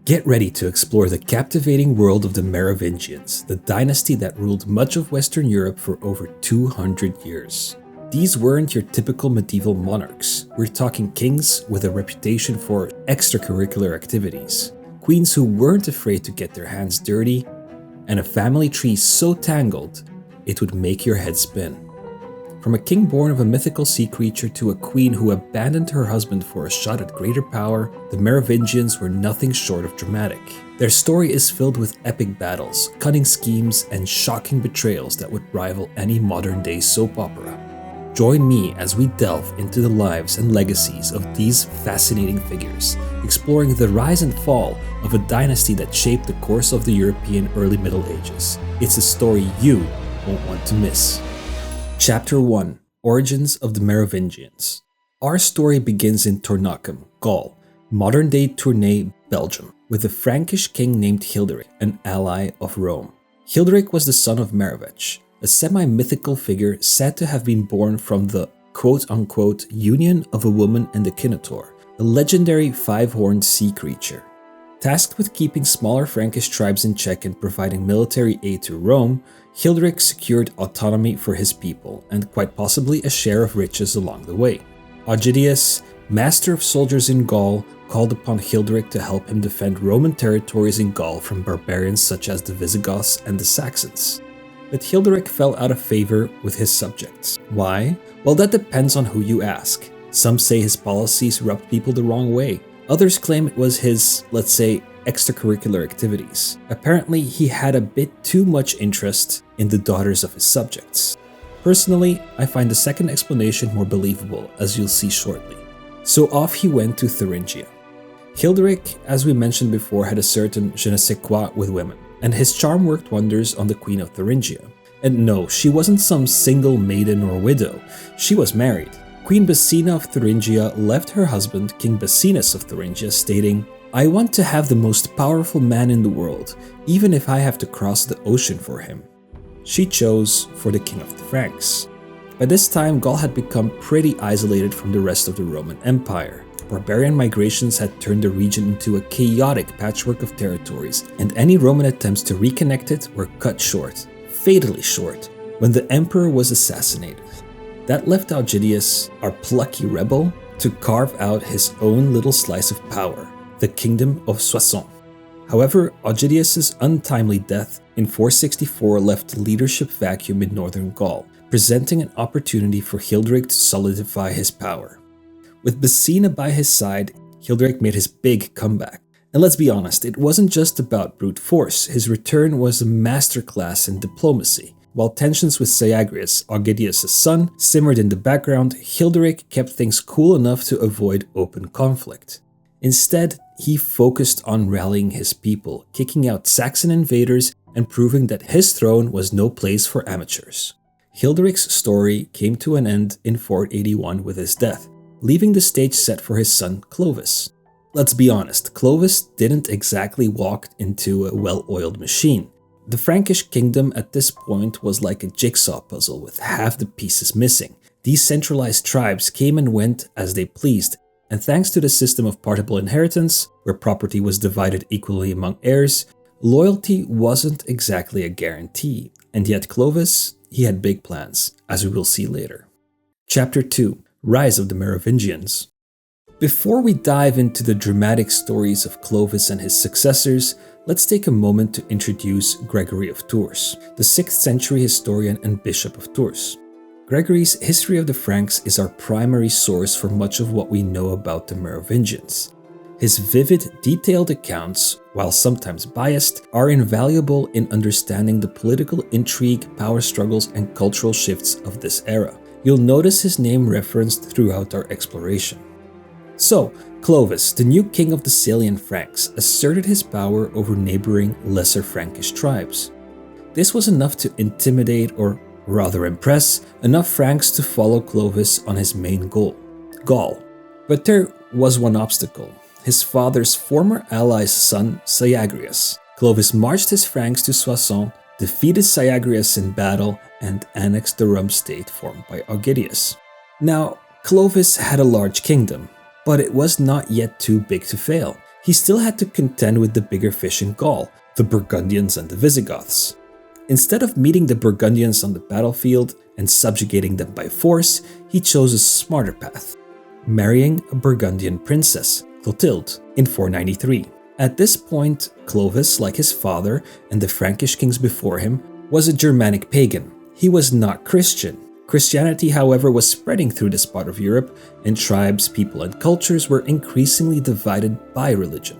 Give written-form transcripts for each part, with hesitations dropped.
Get ready to explore the captivating world of the Merovingians, the dynasty that ruled much of Western Europe for over 200 years. These weren't your typical medieval monarchs. We're talking kings with a reputation for extracurricular activities, queens who weren't afraid to get their hands dirty, and a family tree so tangled it would make your head spin. From a king born of a mythical sea creature to a queen who abandoned her husband for a shot at greater power, the Merovingians were nothing short of dramatic. Their story is filled with epic battles, cunning schemes, and shocking betrayals that would rival any modern-day soap opera. Join me as we delve into the lives and legacies of these fascinating figures, exploring the rise and fall of a dynasty that shaped the course of the European early Middle Ages. It's a story you won't want to miss. Chapter 1: Origins of the Merovingians. Our story begins in Tornacum, Gaul, modern-day Tournai, Belgium, with a Frankish king named Childeric, an ally of Rome. Childeric was the son of Merovech, a semi-mythical figure said to have been born from the quote-unquote union of a woman and a Kinotaur, a legendary five-horned sea creature. Tasked with keeping smaller Frankish tribes in check and providing military aid to Rome, Childeric secured autonomy for his people and quite possibly a share of riches along the way. Augidius, master of soldiers in Gaul, called upon Childeric to help him defend Roman territories in Gaul from barbarians such as the Visigoths and the Saxons. But Childeric fell out of favor with his subjects. Why? Well, that depends on who you ask. Some say his policies rubbed people the wrong way. Others claim it was his, let's say, extracurricular activities. Apparently, he had a bit too much interest in the daughters of his subjects. Personally, I find the second explanation more believable, as you'll see shortly. So off he went to Thuringia. Childeric, as we mentioned before, had a certain je ne sais quoi with women, and his charm worked wonders on the Queen of Thuringia. And no, she wasn't some single maiden or widow, she was married. Queen Basina of Thuringia left her husband, King Basinus of Thuringia, stating, "I want to have the most powerful man in the world, even if I have to cross the ocean for him." She chose for the King of the Franks. By this time, Gaul had become pretty isolated from the rest of the Roman Empire. Barbarian migrations had turned the region into a chaotic patchwork of territories, and any Roman attempts to reconnect it were cut short, fatally short, when the emperor was assassinated. That left Augidius, our plucky rebel, to carve out his own little slice of power, the kingdom of Soissons. However, Augidius's untimely death in 464 left a leadership vacuum in northern Gaul, presenting an opportunity for Childeric to solidify his power. With Basina by his side, Childeric made his big comeback. And let's be honest, it wasn't just about brute force. His return was a masterclass in diplomacy. While tensions with Syagrius, Augidius' son, simmered in the background, Childeric kept things cool enough to avoid open conflict. Instead, he focused on rallying his people, kicking out Saxon invaders, and proving that his throne was no place for amateurs. Childeric's story came to an end in 481 with his death, leaving the stage set for his son Clovis. Let's be honest, Clovis didn't exactly walk into a well-oiled machine. The Frankish kingdom at this point was like a jigsaw puzzle with half the pieces missing. These centralized tribes came and went as they pleased, and thanks to the system of partible inheritance, where property was divided equally among heirs, loyalty wasn't exactly a guarantee. And yet Clovis, he had big plans, as we will see later. Chapter 2: Rise of the Merovingians. Before we dive into the dramatic stories of Clovis and his successors, let's take a moment to introduce Gregory of Tours, the 6th century historian and Bishop of Tours. Gregory's History of the Franks is our primary source for much of what we know about the Merovingians. His vivid, detailed accounts, while sometimes biased, are invaluable in understanding the political intrigue, power struggles, and cultural shifts of this era. You'll notice his name referenced throughout our exploration. So, Clovis, the new king of the Salian Franks, asserted his power over neighboring lesser Frankish tribes. This was enough to intimidate, or rather impress, enough Franks to follow Clovis on his main goal, Gaul. But there was one obstacle: his father's former ally's son, Syagrius. Clovis marched his Franks to Soissons, defeated Syagrius in battle, and annexed the Rum state formed by Augidius. Now, Clovis had a large kingdom, but it was not yet too big to fail. he still had to contend with the bigger fish in Gaul, the Burgundians and the Visigoths. Instead of meeting the Burgundians on the battlefield and subjugating them by force, he chose a smarter path, marrying a Burgundian princess, Clotilde, in 493. At this point, Clovis, like his father and the Frankish kings before him, was a Germanic pagan. He was not Christian. Christianity, however, was spreading through this part of Europe, and tribes, people, and cultures were increasingly divided by religion.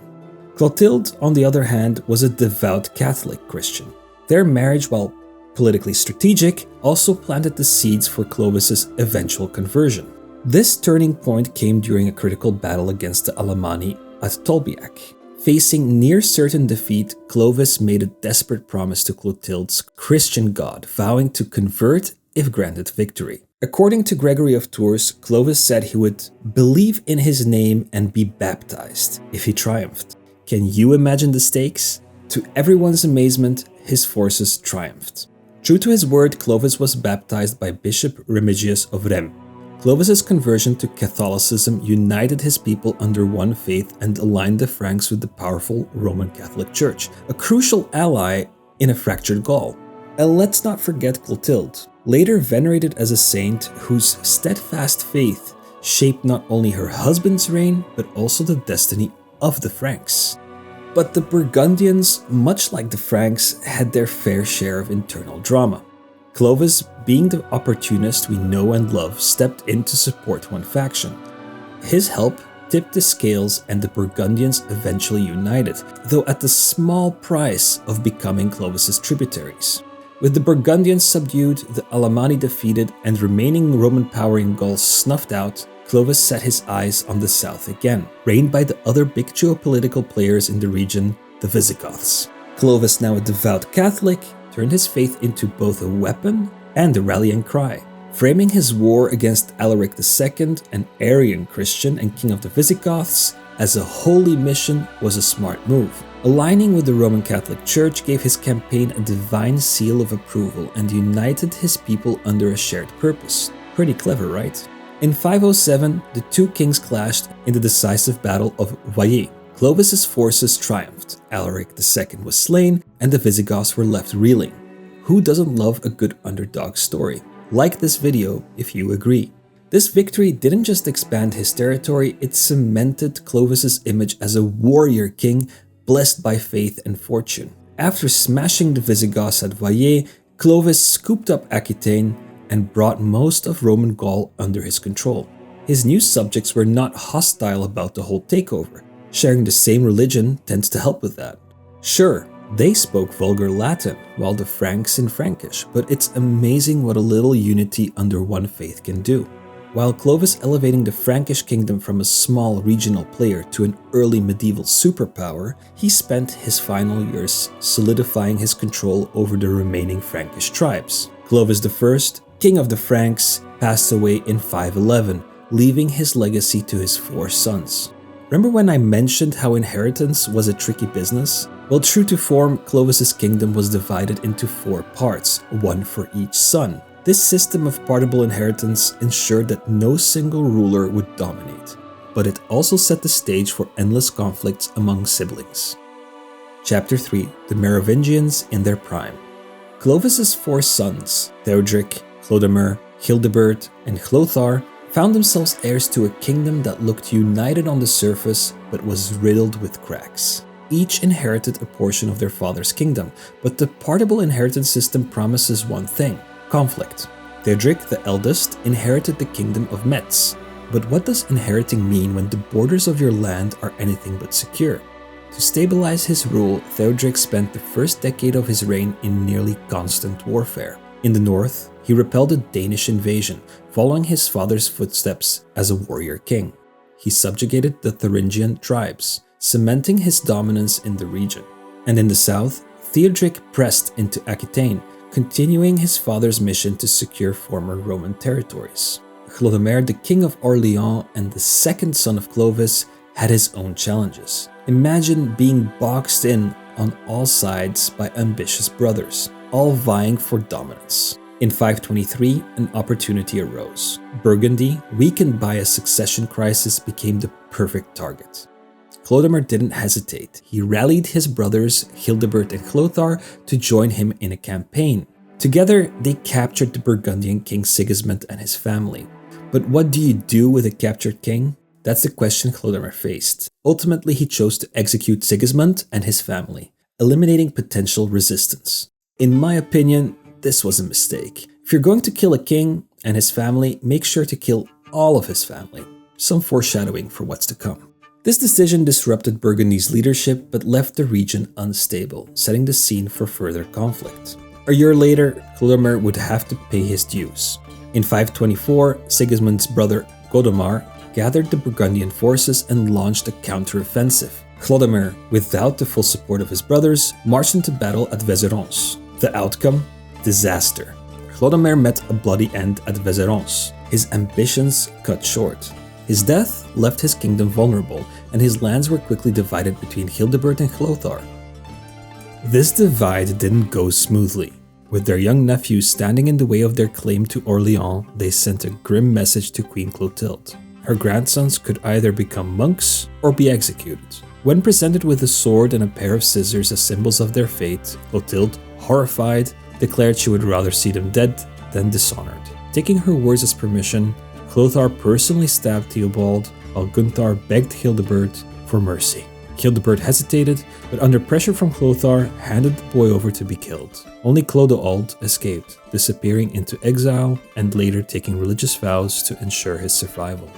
Clotilde, on the other hand, was a devout Catholic Christian. Their marriage, while politically strategic, also planted the seeds for Clovis's eventual conversion. This turning point came during a critical battle against the Alemanni at Tolbiac. Facing near certain defeat, Clovis made a desperate promise to Clotilde's Christian god, vowing to convert if granted victory. According to Gregory of Tours, Clovis said he would believe in his name and be baptized if he triumphed. Can you imagine the stakes? To everyone's amazement, his forces triumphed. True to his word, Clovis was baptized by Bishop Remigius of Rheims. Clovis's conversion to Catholicism united his people under one faith and aligned the Franks with the powerful Roman Catholic Church, a crucial ally in a fractured Gaul. And let's not forget Clotilde, later venerated as a saint whose steadfast faith shaped not only her husband's reign, but also the destiny of the Franks. But the Burgundians, much like the Franks, had their fair share of internal drama. Clovis, being the opportunist we know and love, stepped in to support one faction. His help tipped the scales and the Burgundians eventually united, though at the small price of becoming Clovis's tributaries. With the Burgundians subdued, the Alemanni defeated, and remaining Roman power in Gaul snuffed out, Clovis set his eyes on the south again, reigned by the other big geopolitical players in the region, the Visigoths. Clovis, now a devout Catholic, turned his faith into both a weapon and a rallying cry. Framing his war against Alaric II, an Arian Christian and king of the Visigoths, as a holy mission was a smart move. Aligning with the Roman Catholic Church gave his campaign a divine seal of approval and united his people under a shared purpose. Pretty clever, right? In 507, the two kings clashed in the decisive Battle of Vaillé. Clovis's forces triumphed, Alaric II was slain, and the Visigoths were left reeling. Who doesn't love a good underdog story? Like this video if you agree. This victory didn't just expand his territory, it cemented Clovis's image as a warrior king blessed by faith and fortune. After smashing the Visigoths at Vaillé, Clovis scooped up Aquitaine and brought most of Roman Gaul under his control. His new subjects were not hostile about the whole takeover. Sharing the same religion tends to help with that. Sure, they spoke vulgar Latin, while the Franks in Frankish, but it's amazing what a little unity under one faith can do. While Clovis elevating the Frankish kingdom from a small regional player to an early medieval superpower, he spent his final years solidifying his control over the remaining Frankish tribes. Clovis I, king of the Franks, passed away in 511, leaving his legacy to his 4 sons. Remember when I mentioned how inheritance was a tricky business? Well, true to form, Clovis's kingdom was divided into 4 parts, one for each son. This system of partible inheritance ensured that no single ruler would dominate, but it also set the stage for endless conflicts among siblings. Chapter 3: The Merovingians in their prime. Clovis's 4 sons, Theodoric, Clodomir, Childebert, and Chlothar, found themselves heirs to a kingdom that looked united on the surface but was riddled with cracks. Each inherited a portion of their father's kingdom, but the partible inheritance system promises one thing: conflict. Theodoric, the eldest, inherited the kingdom of Metz. But what does inheriting mean when the borders of your land are anything but secure? To stabilize his rule, Theodoric spent the first decade of his reign in nearly constant warfare. In the north, he repelled a Danish invasion, following his father's footsteps as a warrior king. He subjugated the Thuringian tribes, cementing his dominance in the region. And in the south, Theodoric pressed into Aquitaine, continuing his father's mission to secure former Roman territories. Clodomir, the king of Orleans and the second son of Clovis, had his own challenges. Imagine being boxed in on all sides by ambitious brothers, all vying for dominance. In 523, an opportunity arose. Burgundy, weakened by a succession crisis, became the perfect target. Clodomir didn't hesitate. He rallied his brothers Childebert and Chlothar to join him in a campaign. Together, they captured the Burgundian king Sigismund and his family. But what do you do with a captured king? That's the question Clodomir faced. Ultimately, he chose to execute Sigismund and his family, eliminating potential resistance. In my opinion, this was a mistake. If you're going to kill a king and his family, make sure to kill all of his family. Some foreshadowing for what's to come. This decision disrupted Burgundy's leadership but left the region unstable, setting the scene for further conflict. A year later, Clodomir would have to pay his dues. In 524, Sigismund's brother Godomar gathered the Burgundian forces and launched a counteroffensive. Clodomir, without the full support of his brothers, marched into battle at Vézérons. The outcome? Disaster. Clodomir met a bloody end at Vézérons. His ambitions cut short. His death left his kingdom vulnerable, and his lands were quickly divided between Childebert and Chlothar. This divide didn't go smoothly. With their young nephews standing in the way of their claim to Orléans, they sent a grim message to Queen Clotilde. Her grandsons could either become monks or be executed. When presented with a sword and a pair of scissors as symbols of their fate, Clotilde, horrified, declared she would rather see them dead than dishonored. Taking her words as permission, Chlothar personally stabbed Theobald, while Gunther begged Childebert for mercy. Childebert hesitated, but under pressure from Chlothar, handed the boy over to be killed. Only Clodoald escaped, disappearing into exile and later taking religious vows to ensure his survival.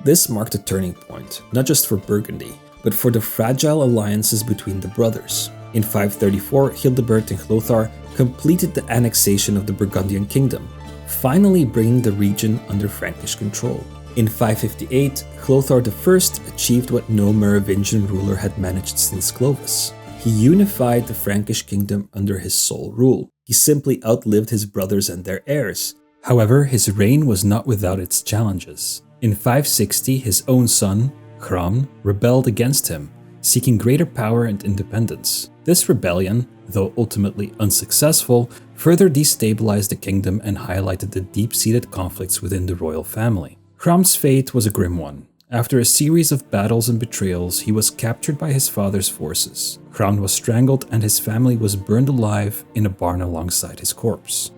This marked a turning point, not just for Burgundy, but for the fragile alliances between the brothers. In 534, Childebert and Chlothar completed the annexation of the Burgundian kingdom, finally bringing the region under Frankish control. In 558, Chlothar I achieved what no Merovingian ruler had managed since Clovis. He unified the Frankish kingdom under his sole rule. He simply outlived his brothers and their heirs. However, his reign was not without its challenges. In 560, his own son, Chram, rebelled against him, seeking greater power and independence. This rebellion, though ultimately unsuccessful, further destabilized the kingdom and highlighted the deep-seated conflicts within the royal family. Chram's fate was a grim one. After a series of battles and betrayals, he was captured by his father's forces. Chram was strangled and his family was burned alive in a barn alongside his corpse.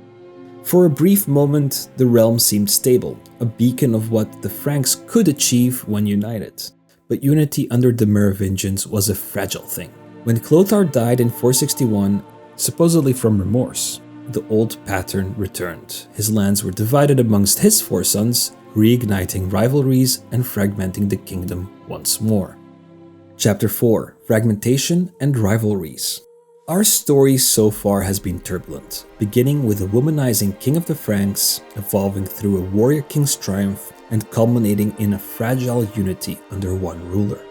For a brief moment, the realm seemed stable, a beacon of what the Franks could achieve when united. But unity under the Merovingians was a fragile thing. When Chlothar died in 461, supposedly from remorse, the old pattern returned. His lands were divided amongst his four sons, reigniting rivalries and fragmenting the kingdom once more. Chapter 4: Fragmentation and Rivalries. Our story so far has been turbulent, beginning with a womanizing king of the Franks, evolving through a warrior king's triumph, and culminating in a fragile unity under one ruler.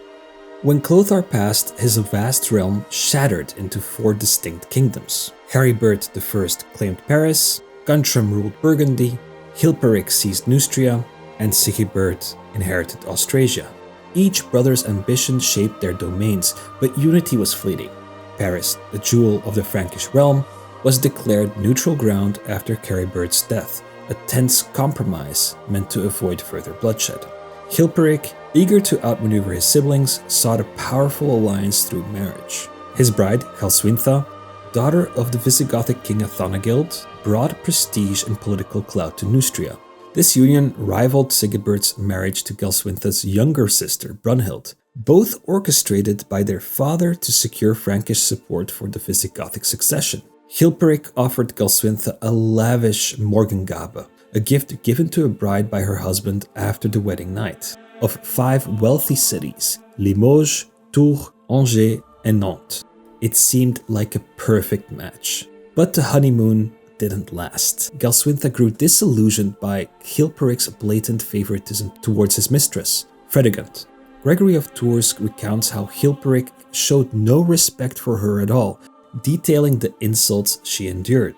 When Chlothar passed, his vast realm shattered into four distinct kingdoms. Heribert I claimed Paris, Guntram ruled Burgundy, Chilperic seized Neustria, and Sigebert inherited Austrasia. Each brother's ambition shaped their domains, but unity was fleeting. Paris, the jewel of the Frankish realm, was declared neutral ground after Heribert's death, a tense compromise meant to avoid further bloodshed. Chilperic, eager to outmaneuver his siblings, sought a powerful alliance through marriage. His bride, Galswintha, daughter of the Visigothic king Athanagild, brought prestige and political clout to Neustria. This union rivaled Sigebert's marriage to Galswintha's younger sister, Brunhild, both orchestrated by their father to secure Frankish support for the Visigothic succession. Chilperic offered Galswintha a lavish Morgengabe, a gift given to a bride by her husband after the wedding night, of 5 wealthy cities, Limoges, Tours, Angers, and Nantes. It seemed like a perfect match. But the honeymoon didn't last. Galswintha grew disillusioned by Chilperic's blatant favoritism towards his mistress, Fredegund. Gregory of Tours recounts how Chilperic showed no respect for her at all, detailing the insults she endured.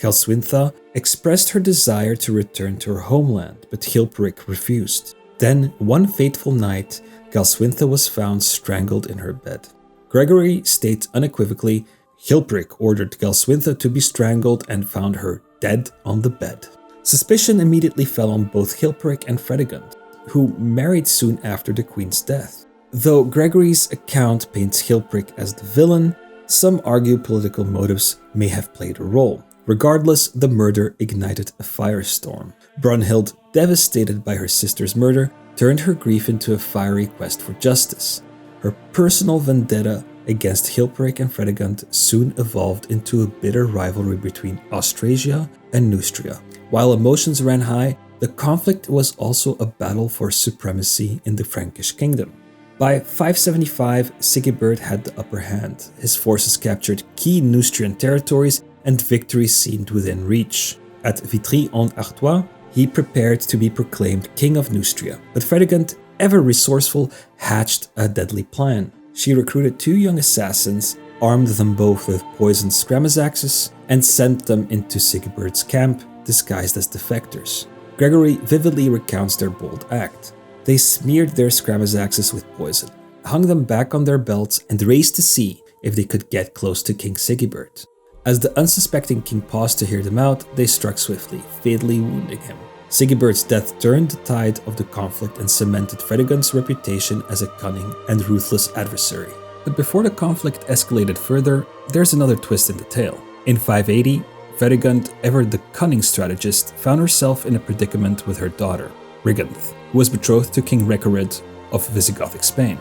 Galswintha expressed her desire to return to her homeland, but Chilperic refused. Then, one fateful night, Galswintha was found strangled in her bed. Gregory states unequivocally, Chilperic ordered Galswintha to be strangled and found her dead on the bed. Suspicion immediately fell on both Chilperic and Fredegund, who married soon after the queen's death. Though Gregory's account paints Childeric as the villain, some argue political motives may have played a role. Regardless, the murder ignited a firestorm. Brunhild, devastated by her sister's murder, turned her grief into a fiery quest for justice. Her personal vendetta against Childeric and Fredegund soon evolved into a bitter rivalry between Austrasia and Neustria. While emotions ran high, the conflict was also a battle for supremacy in the Frankish kingdom. By 575, Sigebert had the upper hand. His forces captured key Neustrian territories and victory seemed within reach. At Vitry-en-Artois, he prepared to be proclaimed King of Neustria, but Fredegund, ever resourceful, hatched a deadly plan. She recruited 2 young assassins, armed them both with poisoned scramazaxes, and sent them into Sigebert's camp, disguised as defectors. Gregory vividly recounts their bold act. They smeared their scramazaxes with poison, hung them back on their belts, and raced to see if they could get close to King Sigebert. As the unsuspecting king paused to hear them out, they struck swiftly, fatally wounding him. Sigebert's death turned the tide of the conflict and cemented Fredegund's reputation as a cunning and ruthless adversary. But before the conflict escalated further, there's another twist in the tale. In 580, Fredegund, ever the cunning strategist, found herself in a predicament with her daughter, Riganth, who was betrothed to King Recared of Visigothic Spain.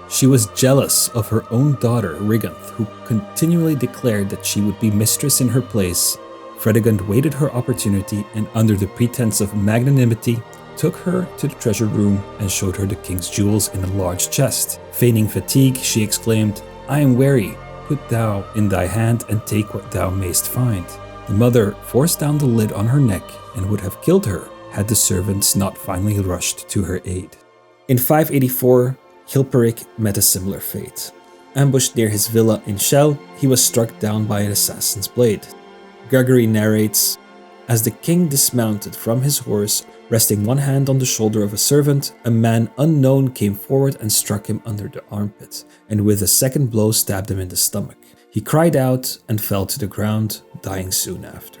She was jealous of her own daughter, Riganth, who continually declared that she would be mistress in her place. Fredegund waited her opportunity and, under the pretense of magnanimity, took her to the treasure room and showed her the king's jewels in a large chest. Feigning fatigue, she exclaimed, "I am weary. Put thou in thy hand and take what thou mayst find." The mother forced down the lid on her neck and would have killed her had the servants not finally rushed to her aid. In 584, Childeric met a similar fate. Ambushed near his villa in Chelles, he was struck down by an assassin's blade. Gregory narrates, "As the king dismounted from his horse, resting one hand on the shoulder of a servant, a man unknown came forward and struck him under the armpit, and with a second blow stabbed him in the stomach. He cried out and fell to the ground, dying soon after."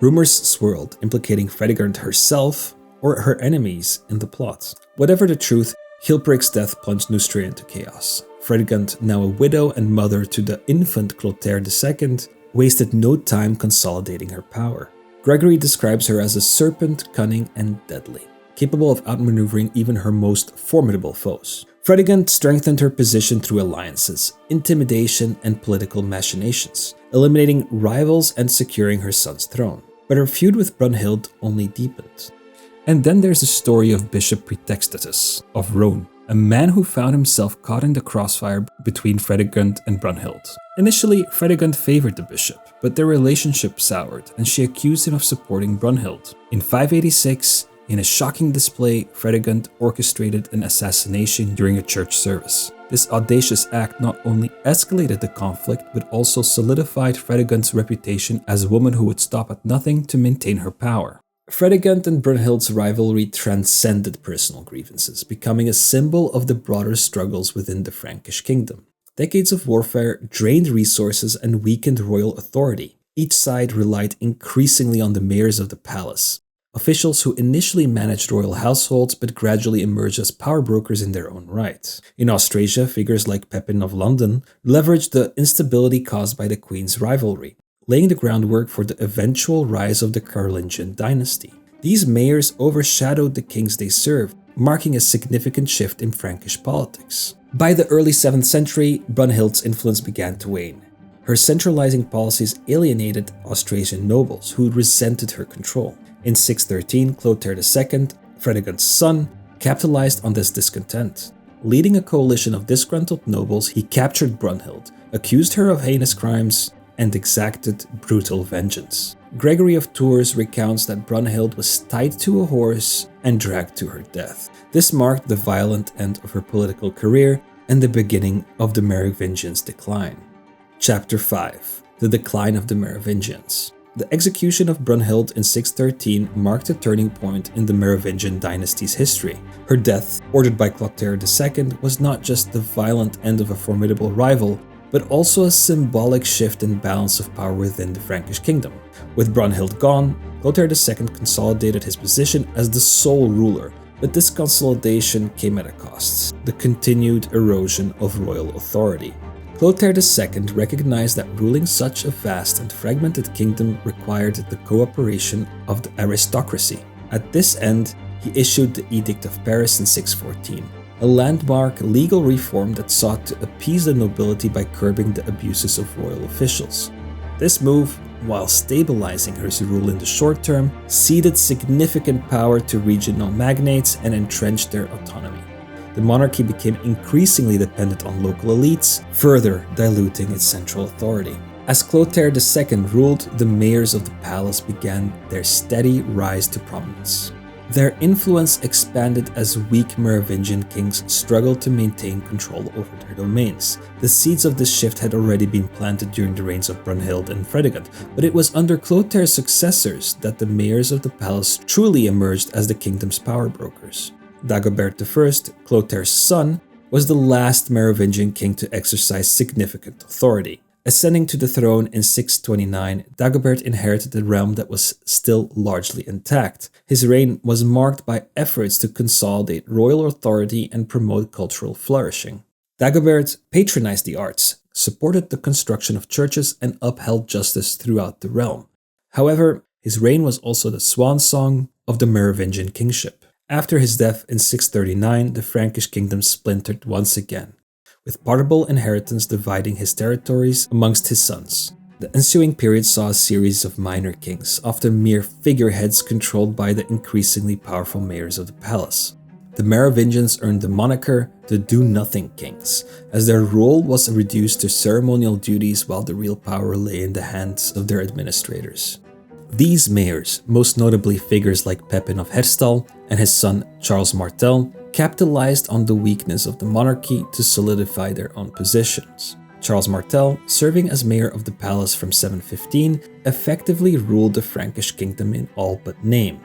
Rumors swirled, implicating Fredegund herself or her enemies in the plot. Whatever the truth, Childeric's death plunged Neustria into chaos. Fredegund, now a widow and mother to the infant Clotaire II, wasted no time consolidating her power. Gregory describes her as a serpent, cunning and deadly, capable of outmaneuvering even her most formidable foes. Fredegund strengthened her position through alliances, intimidation and political machinations, eliminating rivals and securing her son's throne. But her feud with Brunhild only deepened. And then there's the story of Bishop Pretextatus of Rhone, a man who found himself caught in the crossfire between Fredegund and Brunhild. Initially, Fredegund favored the bishop, but their relationship soured and she accused him of supporting Brunhild. In 586, in a shocking display, Fredegund orchestrated an assassination during a church service. This audacious act not only escalated the conflict, but also solidified Fredegund's reputation as a woman who would stop at nothing to maintain her power. Fredegund and Brunhild's rivalry transcended personal grievances, becoming a symbol of the broader struggles within the Frankish kingdom. Decades of warfare drained resources and weakened royal authority. Each side relied increasingly on the mayors of the palace, officials who initially managed royal households but gradually emerged as power brokers in their own right. In Austrasia, figures like Pepin of London leveraged the instability caused by the Queen's rivalry, laying the groundwork for the eventual rise of the Carolingian Dynasty. These mayors overshadowed the kings they served, marking a significant shift in Frankish politics. By the early 7th century, Brunhild's influence began to wane. Her centralizing policies alienated Austrasian nobles who resented her control. In 613, Clotaire II, Fredegund's son, capitalized on this discontent. Leading a coalition of disgruntled nobles, he captured Brunhild, accused her of heinous crimes, and exacted brutal vengeance. Gregory of Tours recounts that Brunhild was tied to a horse and dragged to her death. This marked the violent end of her political career and the beginning of the Merovingians' decline. Chapter 5: The Decline of the Merovingians. The execution of Brunhild in 613 marked a turning point in the Merovingian Dynasty's history. Her death, ordered by Clotaire II, was not just the violent end of a formidable rival, but also a symbolic shift in balance of power within the Frankish kingdom. With Brunhild gone, Clotaire II consolidated his position as the sole ruler, But this consolidation came at a cost: the continued erosion of royal authority. Clotaire II recognized that ruling such a vast and fragmented kingdom required the cooperation of the aristocracy. At this end, he issued the Edict of Paris in 614, a landmark legal reform that sought to appease the nobility by curbing the abuses of royal officials. This move, while stabilizing his rule in the short term, ceded significant power to regional magnates and entrenched their autonomy. The monarchy became increasingly dependent on local elites, further diluting its central authority. As Clotaire II ruled, the mayors of the palace began their steady rise to prominence. Their influence expanded as weak Merovingian kings struggled to maintain control over their domains. The seeds of this shift had already been planted during the reigns of Brunhild and Fredegund, but it was under Clotaire's successors that the mayors of the palace truly emerged as the kingdom's power brokers. Dagobert I, Clotaire's son, was the last Merovingian king to exercise significant authority. Ascending to the throne in 629, Dagobert inherited a realm that was still largely intact. His reign was marked by efforts to consolidate royal authority and promote cultural flourishing. Dagobert patronized the arts, supported the construction of churches, and upheld justice throughout the realm. However, his reign was also the swan song of the Merovingian kingship. After his death in 639, the Frankish kingdom splintered once again, with partible inheritance dividing his territories amongst his sons. The ensuing period saw a series of minor kings, often mere figureheads controlled by the increasingly powerful mayors of the palace. The Merovingians earned the moniker the Do-Nothing Kings, as their role was reduced to ceremonial duties while the real power lay in the hands of their administrators. These mayors, most notably figures like Pepin of Herstal and his son Charles Martel, capitalized on the weakness of the monarchy to solidify their own positions. Charles Martel, serving as mayor of the palace from 715, effectively ruled the Frankish kingdom in all but name.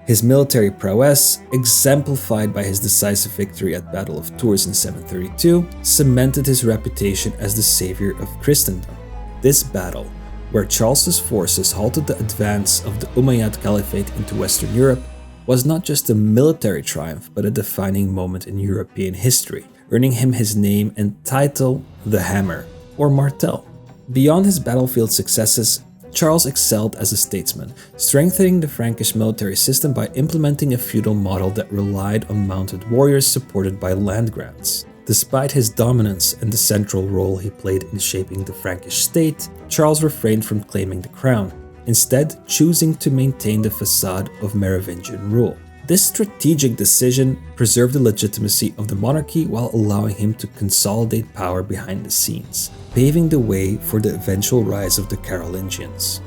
His military prowess, exemplified by his decisive victory at Battle of Tours in 732, cemented his reputation as the savior of Christendom. This battle, where Charles's forces halted the advance of the Umayyad Caliphate into Western Europe, was not just a military triumph but a defining moment in European history, earning him his name and title, the Hammer, or Martel. Beyond his battlefield successes, Charles excelled as a statesman, strengthening the Frankish military system by implementing a feudal model that relied on mounted warriors supported by land grants. Despite his dominance and the central role he played in shaping the Frankish state, Charles refrained from claiming the crown, instead choosing to maintain the facade of Merovingian rule. This strategic decision preserved the legitimacy of the monarchy while allowing him to consolidate power behind the scenes, paving the way for the eventual rise of the Carolingians.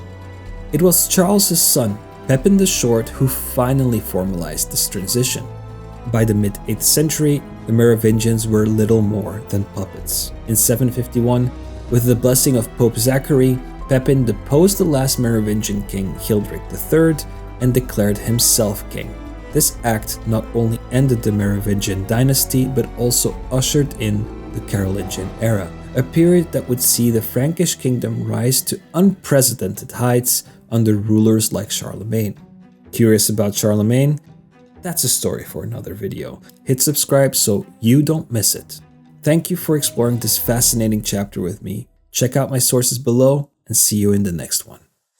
It was Charles's son, Pepin the Short, who finally formalized this transition. By the mid-8th century, the Merovingians were little more than puppets. In 751, with the blessing of Pope Zachary, Pepin deposed the last Merovingian king, Childeric III, and declared himself king. This act not only ended the Merovingian Dynasty, but also ushered in the Carolingian era, a period that would see the Frankish kingdom rise to unprecedented heights under rulers like Charlemagne. Curious about Charlemagne? That's a story for another video. Hit subscribe so you don't miss it. Thank you for exploring this fascinating chapter with me. Check out my sources below and see you in the next one.